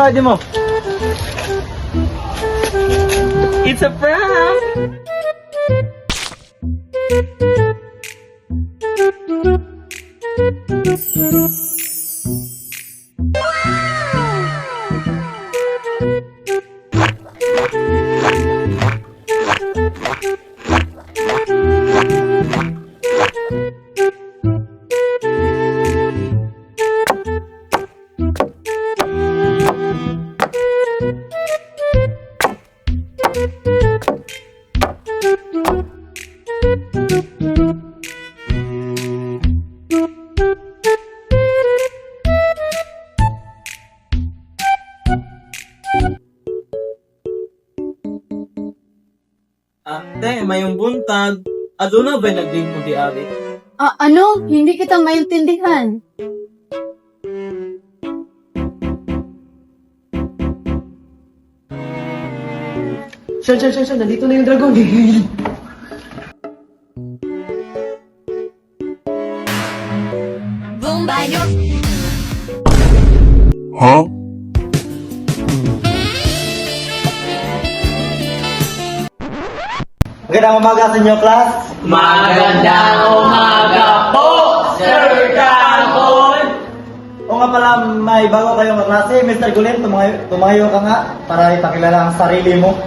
mga ID mo? It's a prank! Ate, mayong buntag. Aduna ba nagding mo di ari? Ano? Hindi kita maintindihan. Siya, nandito na yung dragon. Huh? Magandang umaga sa inyo, class. Magandang umaga po, Sir Dragon! O nga pala, may bago kayong kaklase. Mr. Gulin, tumayo ka nga para ipakilala ang sarili mo.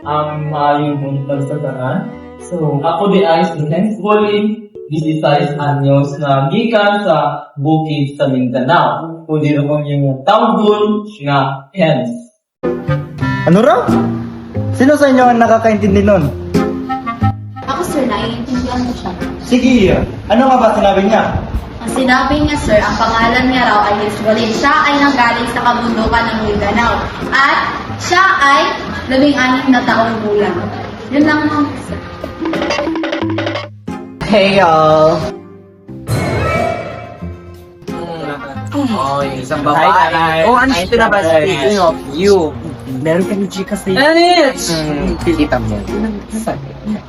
Ang maayong buntag sa tanan. So, ako di ay si Hens Bolin, 16 anyos na gikan sa bukid sa Mindanao. Kundi naman yung tawgon nga Hens. Ano raw? Sino sa inyo ang nakakaintindi nun? Ako, sir, naiintindihan mo siya. Sige, ano nga ba sinabi niya? Ang sinabi niya, sir, ang pangalan niya raw ay Hezbollah. Siya ay nanggaling sa kabundukan ng Mindanao. At siya ay 16 na taong gulang. Yun lang ma'am, sir. Hey, y'all. Oh, isang babae. Oh, ano siya na ba? Speaking of you, meron kami chika sa iyo. Pilita mo.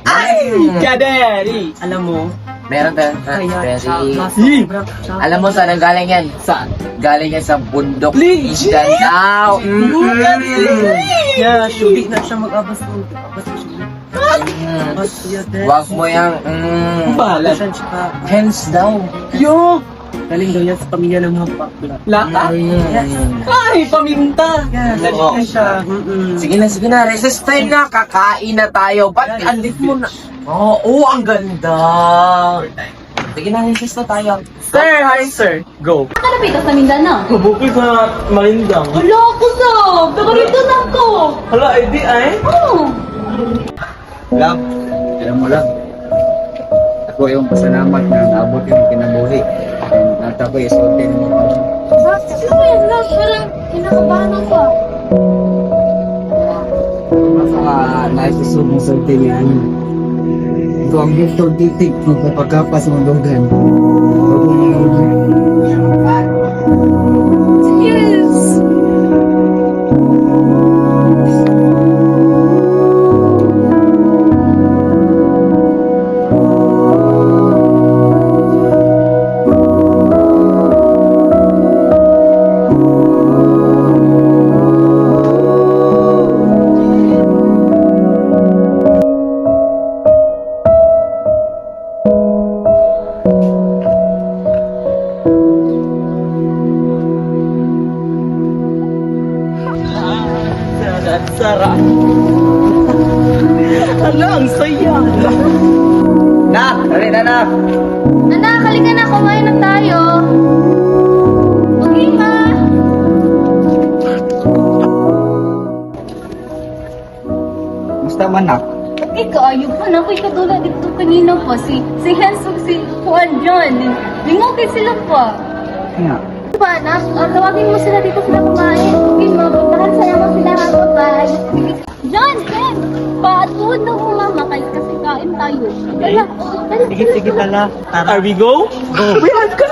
Ay! Kaderi! Alam mo, Meron tayong very... Alam mo saan ang galing yan? Saan? Galing yan sa bundok. Mindanao. yeah, hindi na siya mag-abas ng Wag mo yung... bahala siya chika. Hens daw. Yo! Galing daw yan sa pamilya ng mga bakla. Lata? Ay, paminta! Oo. Galing siya. Sige na. Recess time na. Kakain na tayo. Ba't andit mo na? Oo, ang ganda. Sige na, recess na tayo. Sir, hi sir. Go. Nakalapit sa Mindanao. Kabukid sa Malindang. Wala ako, sab! Nakarito na ako! Hala, edi ay? Oh! Lang, alam mo lang, ako yung pasalamat na naabot yung kinabuhi. At ako yung sortin mo. Bakit mo yan, love? Parang kinakabahan ako. Masa naisisog mo sortin niya. Ito ang gift or titik magpapagkapas ng lugan. Yes! Sara. Hala, ang saya. Nak! Dali na nak! Anak, halika na, kumain na tayo. Okay, ma. Musta man nak? Ikaw, ayun pa na. Ako'y katulad dito kanina pa. Si Hensog, si Juan John. Lingaw kayo sila pa. Nga. Diba, anak? Tawagin mo sila dito sila kumain. Okay, ma. Puntahan sa naman sila habang bahay. John, Ken! Paatuod na mo, mama. Kasi kain tayo. Dala. Sige, tala. Are we go? Go. We let's go.